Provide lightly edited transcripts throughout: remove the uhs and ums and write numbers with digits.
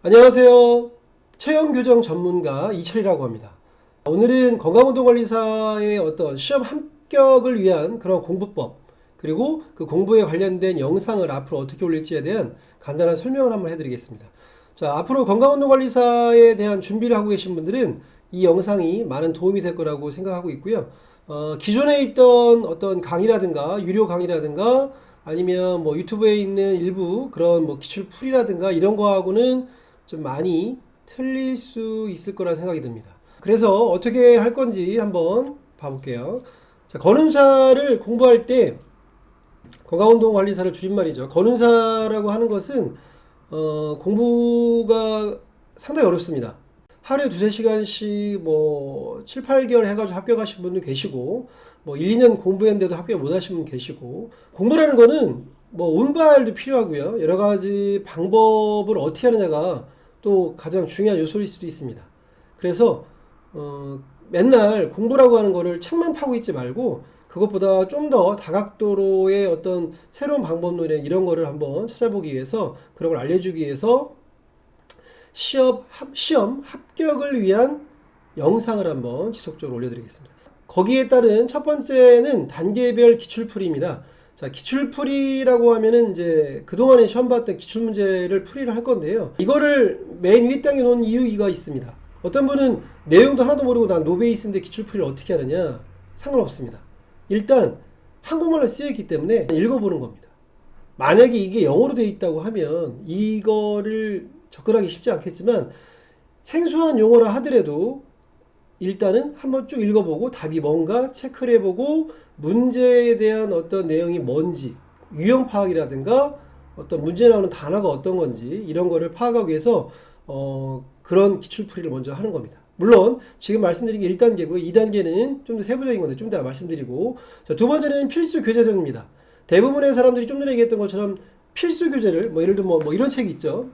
안녕하세요. 체형 교정 전문가 이철이라고 합니다. 오늘은 건강운동관리사의 어떤 시험 합격을 위한 그런 공부법, 그리고 그 공부에 관련된 영상을 앞으로 어떻게 올릴지에 대한 간단한 설명을 한번 해드리겠습니다. 자, 앞으로 건강운동관리사에 대한 준비를 하고 계신 분들은 이 영상이 많은 도움이 될 거라고 생각하고 있고요. 기존에 있던 어떤 강의라든가 유료 강의라든가 아니면 뭐 유튜브에 있는 일부 그런 뭐 기출풀이라든가 이런 거하고는 좀 많이 틀릴 수 있을 거라 생각이 듭니다. 그래서 어떻게 할 건지 한번 봐볼게요. 자, 건운사를 공부할 때 건강운동관리사를 줄임말이죠. 건운사라고 하는 것은 공부가 상당히 어렵습니다. 하루에 2~3시간씩 뭐 7~8개월 해가지고 합격하신 분도 계시고 뭐 1~2년 공부했는데도 합격 못 하신 분 계시고, 공부라는 거는 뭐 운발도 필요하고요. 여러 가지 방법을 어떻게 하느냐가 또 가장 중요한 요소일 수도 있습니다. 그래서 맨날 공부라고 하는 거를 책만 파고 있지 말고 그것보다 좀 더 다각도로의 어떤 새로운 방법론이나 이런 거를 한번 찾아보기 위해서, 그런 걸 알려주기 위해서 시험 합격을 위한 영상을 한번 지속적으로 올려드리겠습니다. 거기에 따른 첫 번째는 단계별 기출풀이입니다. 자, 기출풀이라고 하면은 이제 그동안에 시험 봤던 기출문제를 풀이를 할 건데요. 이거를 맨 윗단에 놓은 이유가 있습니다. 어떤 분은 내용도 하나도 모르고 난 노베이스인데 기출풀이를 어떻게 하느냐? 상관없습니다. 일단 한국말로 쓰여있기 때문에 읽어보는 겁니다. 만약에 이게 영어로 되어 있다고 하면 이거를 접근하기 쉽지 않겠지만, 생소한 용어라 하더라도 일단은 한번 쭉 읽어보고 답이 뭔가 체크를 해보고 문제에 대한 어떤 내용이 뭔지, 유형 파악이라든가 어떤 문제 나오는 단어가 어떤 건지 이런 거를 파악하기 위해서 그런 기출풀이를 먼저 하는 겁니다. 물론 지금 말씀드린 게 1단계고요. 2단계는 좀 더 세부적인 건데 좀 더 말씀드리고, 자, 두 번째는 필수 교재정입니다. 대부분의 사람들이 좀 전에 얘기했던 것처럼 필수 교재를 뭐 예를 들면 뭐 이런 책이 있죠.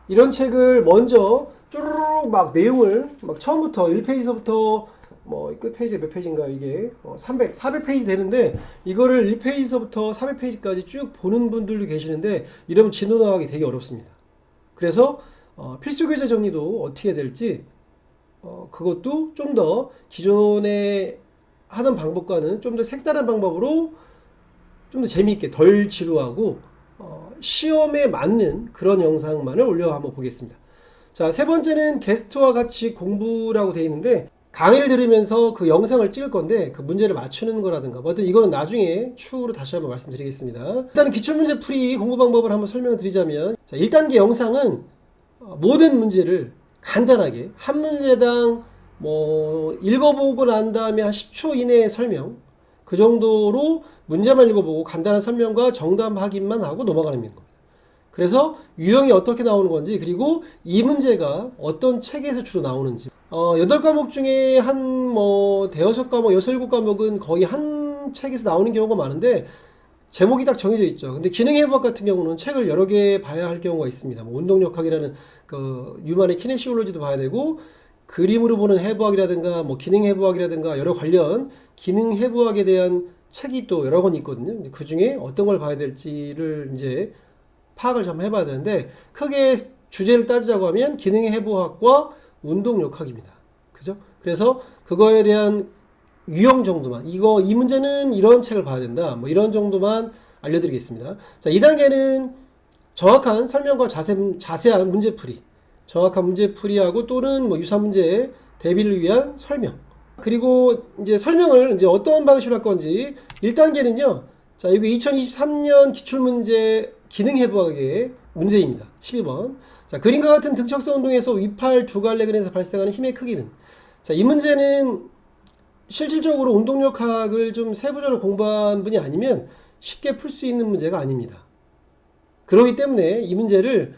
이런 책을 먼저 쭈르륵 막 내용을 막 처음부터 1페이지서부터 뭐 끝 페이지 몇 페이지인가 이게 400페이지 되는데 이거를 1페이지서부터 400페이지까지 쭉 보는 분들도 계시는데 이러면 진도 나가기 되게 어렵습니다. 그래서 필수 교재 정리도 어떻게 해야 될지 그것도 좀 더 기존에 하던 방법과는 좀 더 색다른 방법으로 좀 더 재미있게 덜 지루하고 시험에 맞는 그런 영상만을 올려 한번 보겠습니다. 자, 세 번째는 게스트와 같이 공부라고 되어 있는데, 강의를 들으면서 그 영상을 찍을 건데 그 문제를 맞추는 거라든가 뭐 하여튼 이거는 나중에 추후로 다시 한번 말씀드리겠습니다. 일단 기출문제 풀이 공부 방법을 한번 설명을 드리자면, 자, 1단계 영상은 모든 문제를 간단하게 한 문제당 뭐 읽어보고 난 다음에 한 10초 이내의 설명, 그 정도로 문제만 읽어보고 간단한 설명과 정답 확인만 하고 넘어가는 겁니다. 그래서 유형이 어떻게 나오는 건지, 그리고 이 문제가 어떤 책에서 주로 나오는지, 8과목 중에 한 뭐 대여섯 과목, 6, 7과목은 거의 한 책에서 나오는 경우가 많은데 제목이 딱 정해져 있죠. 근데 기능해부학 같은 경우는 책을 여러 개 봐야 할 경우가 있습니다. 뭐 운동역학이라는 그 뉴만의 키네시올로지도 봐야 되고, 그림으로 보는 해부학이라든가 뭐 기능해부학이라든가 여러 관련 기능해부학에 대한 책이 또 여러 권 있거든요. 그 중에 어떤 걸 봐야 될지를 이제 파악을 좀 해봐야 되는데, 크게 주제를 따지자고 하면 기능의 해부학과 운동역학입니다. 그죠? 그래서 그거에 대한 유형 정도만, 이 문제는 이런 책을 봐야 된다, 뭐 이런 정도만 알려드리겠습니다. 자, 2단계는 정확한 설명과 자세한 문제풀이, 정확한 문제풀이하고 또는 뭐 유사 문제의 대비를 위한 설명, 그리고 이제 설명을 이제 어떤 방식으로 할 건지. 1단계는요, 자, 여기 2023년 기출문제 기능해부학의 문제입니다. 12번. 자, 그림과 같은 등척성 운동에서 위팔 두 갈래 근에서 발생하는 힘의 크기는. 자, 이 문제는 실질적으로 운동역학을 좀 세부적으로 공부한 분이 아니면 쉽게 풀 수 있는 문제가 아닙니다. 그렇기 때문에 이 문제를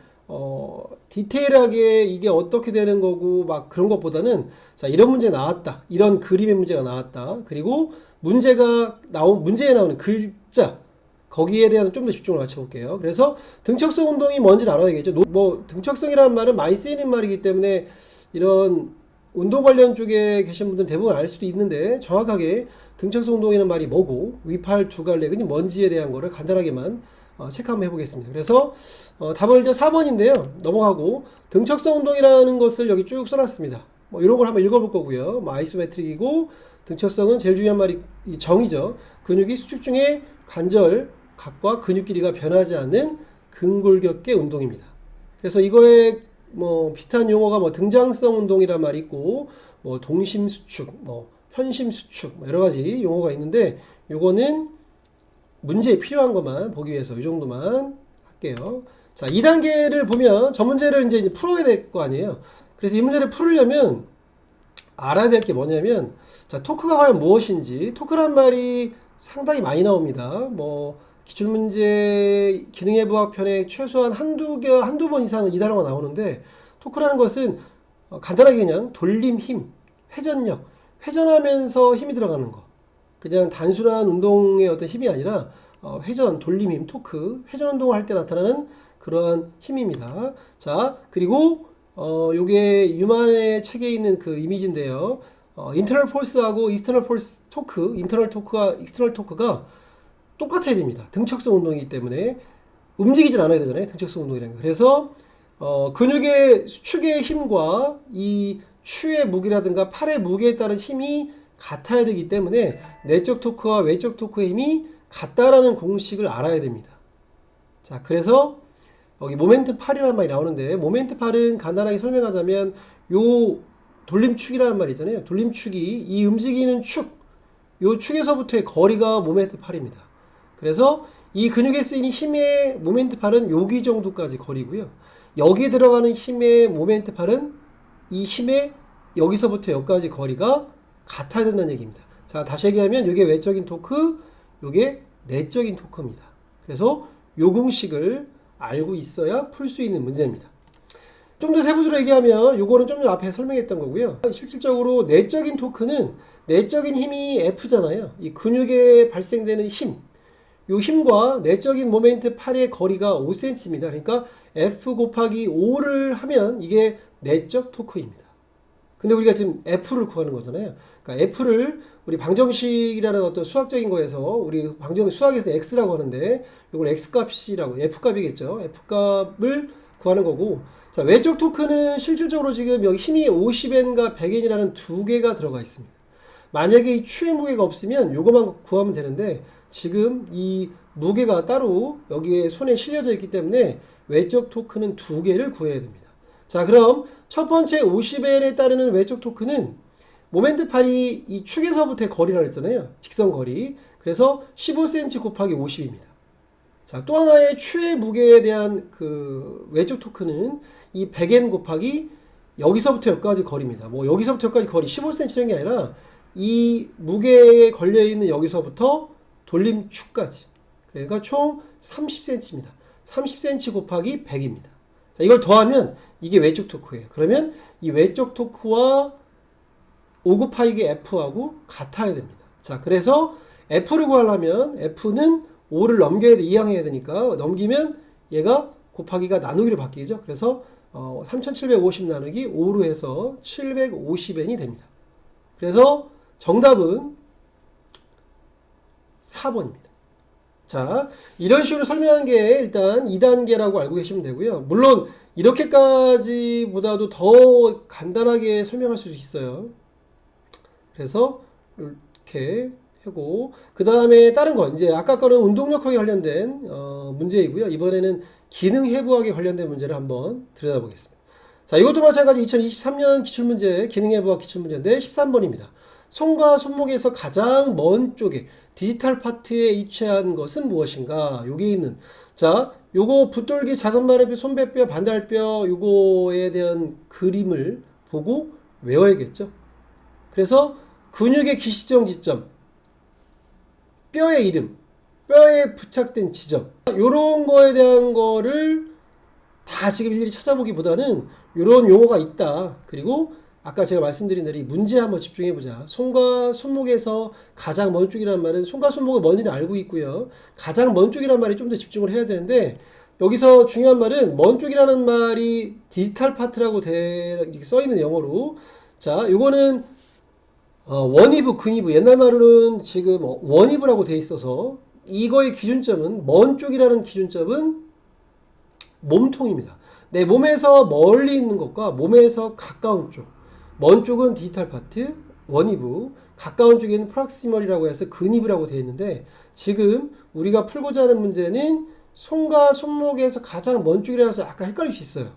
디테일하게 이게 어떻게 되는 거고 막 그런 것보다는, 자, 이런 문제 나왔다, 이런 그림의 문제가 나왔다, 그리고 문제에 나오는 글자, 거기에 대한 좀 더 집중을 맞춰볼게요. 그래서 등척성 운동이 뭔지를 알아야겠죠. 뭐 등척성이라는 말은 많이 쓰이는 말이기 때문에 이런 운동 관련 쪽에 계신 분들은 대부분 알 수도 있는데, 정확하게 등척성 운동이라는 말이 뭐고 위팔 두 갈래근이 뭔지에 대한 거를 간단하게만 체크 한번 해보겠습니다. 그래서 답은 일단 4번인데요. 넘어가고 등척성 운동이라는 것을 여기 쭉 써놨습니다. 뭐 이런 걸 한번 읽어볼 거고요. 뭐 아이소메트릭이고 등척성은 제일 중요한 말이 이 정이죠. 근육이 수축 중에 관절 각과 근육 길이가 변하지 않는 근골격계 운동입니다. 그래서 이거에 뭐 비슷한 용어가 뭐 등장성 운동이란 말이 있고 뭐 동심 수축, 뭐 편심 수축 뭐 여러 가지 용어가 있는데 요거는 문제에 필요한 것만 보기 위해서 이 정도만 할게요. 자, 2단계를 보면 저 문제를 이제 풀어야 될 거 아니에요. 그래서 이 문제를 풀으려면 알아야 될 게 뭐냐면, 자, 토크가 과연 무엇인지, 토크란 말이 상당히 많이 나옵니다. 뭐, 기출문제 기능해부학 편에 최소한 한두 번 이상은 이 단어가 나오는데, 토크라는 것은 간단하게 그냥 돌림 힘, 회전력, 회전하면서 힘이 들어가는 거. 그냥 단순한 운동의 어떤 힘이 아니라, 회전, 돌림 힘, 토크, 회전 운동을 할 때 나타나는 그러한 힘입니다. 자, 그리고 요게 유만의 책에 있는 그 이미지인데요. 인터널 폴스하고 익스터널 폴스 토크, 인터널 토크와 익스터널 토크가 똑같아야 됩니다. 등척성 운동이기 때문에 움직이진 않아야 되잖아요. 등척성 운동이라는 거. 그래서 근육의 수축의 힘과 이 추의 무게라든가 팔의 무게에 따른 힘이 같아야 되기 때문에 내적 토크와 외적 토크의 힘이 같다라는 공식을 알아야 됩니다. 자, 그래서 여기 모멘트 8이라는 말이 나오는데, 모멘트 8은 간단하게 설명하자면 요 돌림축이라는 말이 있잖아요. 돌림축이 이 움직이는 축, 요 축에서부터의 거리가 모멘트 8입니다. 그래서 이 근육에 쓰이는 힘의 모멘트 8은 여기 정도까지 거리고요. 여기 들어가는 힘의 모멘트 8은 이 힘의 여기서부터 여기까지 거리가 같아야 된다는 얘기입니다. 자, 다시 얘기하면 이게 외적인 토크, 이게 내적인 토크입니다. 그래서 요 공식을 알고 있어야 풀 수 있는 문제입니다. 좀 더 세부적으로 얘기하면 요거는 좀 더 앞에 설명했던 거고요. 실질적으로 내적인 토크는 내적인 힘이 F잖아요. 이 근육에 발생되는 힘, 요 힘과 내적인 모멘트 8의 거리가 5cm입니다. 그러니까 F 곱하기 5를 하면 이게 내적 토크입니다. 근데 우리가 지금 F를 구하는 거잖아요. 그러니까 F를 우리 방정식이라는 어떤 수학적인 거에서 우리 수학에서 X라고 하는데 이걸 X값이라고, F값이겠죠. F값을 구하는 거고, 자, 외적 토크는 실질적으로 지금 여기 힘이 50N과 100N이라는 두 개가 들어가 있습니다. 만약에 이 추의 무게가 없으면 요것만 구하면 되는데 지금 이 무게가 따로 여기에 손에 실려져 있기 때문에 외적 토크는 두 개를 구해야 됩니다. 자, 그럼 첫 번째 50N에 따르는 외적 토크는 모멘트 8이 이 축에서부터의 거리라고 했잖아요. 직선 거리. 그래서 15cm 곱하기 50입니다. 자, 또 하나의 추의 무게에 대한 그 외적 토크는 이 100N 곱하기 여기서부터 여기까지 거리입니다. 뭐 여기서부터 여기까지 거리 15cm라는 게 아니라 이 무게에 걸려있는 여기서부터 돌림축까지. 그러니까 총 30cm입니다. 30cm 곱하기 100입니다. 자, 이걸 더하면 이게 외적 토크예요. 그러면 이 외적 토크와 5 곱하기 F하고 같아야 됩니다. 자, 그래서 F를 구하려면 F는 5를 넘겨야 돼, 이항해야 되니까 넘기면 얘가 곱하기가 나누기로 바뀌죠. 그래서 3750 나누기 5로 해서 750N이 됩니다. 그래서 정답은 4번입니다. 자, 이런 식으로 설명한 게 일단 2단계라고 알고 계시면 되고요. 물론 이렇게까지보다도 더 간단하게 설명할 수 있어요. 그래서 이렇게 하고, 그 다음에 다른 거, 이제 아까 거는 운동력학에 관련된 문제이고요. 이번에는 기능해부학에 관련된 문제를 한번 들여다보겠습니다. 자, 이것도 마찬가지 2023년 기출문제, 기능해부학 기출문제인데 13번입니다. 손과 손목에서 가장 먼 쪽에 디지털 파트에 위치한 것은 무엇인가? 여기 있는, 자, 요거 붓돌기, 작은마루뼈, 손배뼈, 반달뼈, 요거에 대한 그림을 보고 외워야겠죠. 그래서 근육의 기시정 지점, 뼈의 이름, 뼈에 부착된 지점, 요런 거에 대한 거를 다 지금 일일이 찾아보기보다는 요런 용어가 있다. 그리고 아까 제가 말씀드린 대로 이 문제에 한번 집중해보자. 손과 손목에서 가장 먼 쪽이라는 말은 손과 손목은 뭔지는 알고 있고요. 가장 먼 쪽이라는 말이 좀 더 집중을 해야 되는데, 여기서 중요한 말은 먼 쪽이라는 말이 디지털 파트라고 써있는 영어로, 자, 요거는 원위부, 근위부, 옛날 말로는 지금 원위부라고 돼 있어서 이거의 기준점은, 먼 쪽이라는 기준점은 몸통입니다. 내 몸에서 멀리 있는 것과 몸에서 가까운 쪽. 먼 쪽은 디지털 파트, 원이브, 가까운 쪽에는 프락시멀이라고 해서 근이브라고 되어 있는데, 지금 우리가 풀고자 하는 문제는 손과 손목에서 가장 먼 쪽이라서 약간 헷갈릴 수 있어요.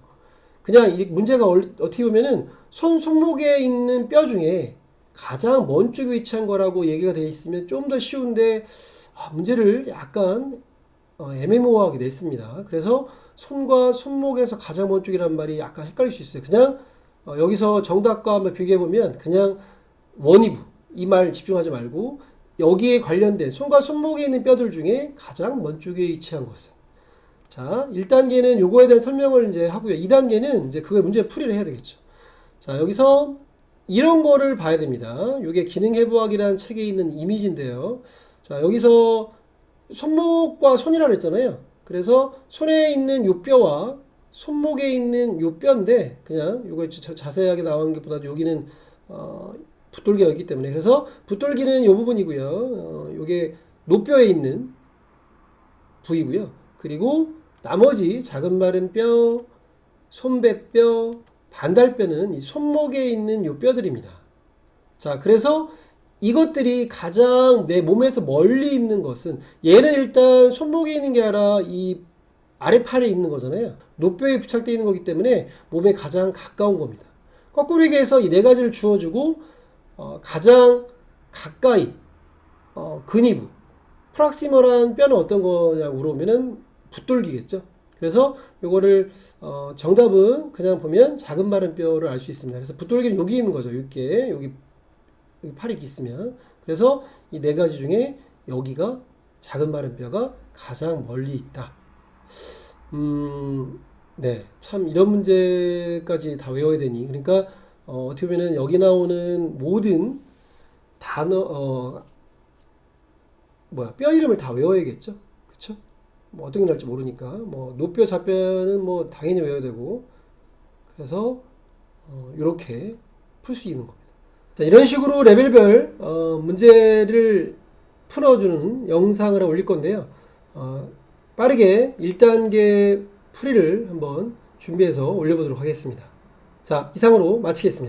그냥 이 문제가 어떻게 보면은 손목에 있는 뼈 중에 가장 먼 쪽에 위치한 거라고 얘기가 되어 있으면 좀 더 쉬운데, 문제를 약간 애매모호하게 냈습니다. 그래서 손과 손목에서 가장 먼 쪽이라는 말이 약간 헷갈릴 수 있어요. 그냥 여기서 정답과 한번 비교해보면 그냥 원이브 이 말 집중하지 말고, 여기에 관련된 손과 손목에 있는 뼈들 중에 가장 먼 쪽에 위치한 것은. 자, 1단계는 요거에 대한 설명을 이제 하고요. 2단계는 이제 그걸 문제 풀이를 해야 되겠죠. 자, 여기서 이런 거를 봐야 됩니다. 요게 기능해부학이라는 책에 있는 이미지인데요. 자, 여기서 손목과 손이라 그랬잖아요. 그래서 손에 있는 요 뼈와 손목에 있는 요 뼈인데, 그냥 요거 자세하게 나온 것보다도 여기는 붓돌기가 있기 때문에, 그래서 붓돌기는 요 부분이고요. 요게 노뼈에 있는 부위고요. 그리고 나머지 작은 마른 뼈, 손배뼈, 반달뼈는 이 손목에 있는 요 뼈들입니다. 자, 그래서 이것들이 가장 내 몸에서 멀리 있는 것은, 얘는 일단 손목에 있는 게 아니라 이 아래팔에 있는 거잖아요. 노뼈에 부착되어 있는 거기 때문에 몸에 가장 가까운 겁니다. 거꾸로 얘기해서 이 네 가지를 주어주고 가장 가까이 근위부, 프락시멀한 뼈는 어떤 거냐고 물어보면은 붓돌기겠죠. 그래서 요거를 정답은 그냥 보면 작은 마른 뼈를 알 수 있습니다. 그래서 붓돌기는 여기 있는 거죠. 여기 팔이 있으면. 그래서 이 네 가지 중에 여기가 작은 마른 뼈가 가장 멀리 있다. 네, 참 이런 문제까지 다 외워야 되니. 그러니까 어떻게 보면은 여기 나오는 모든 단어 뼈 이름을 다 외워야겠죠. 그쵸? 뭐 어떤 게 나올지 모르니까 뭐 노뼈 좌뼈는 뭐 당연히 외워야 되고, 그래서 이렇게 풀 수 있는 겁니다. 자, 이런 식으로 레벨별 문제를 풀어주는 영상을 올릴 건데요. 빠르게 1단계 풀이를 한번 준비해서 올려보도록 하겠습니다. 자, 이상으로 마치겠습니다.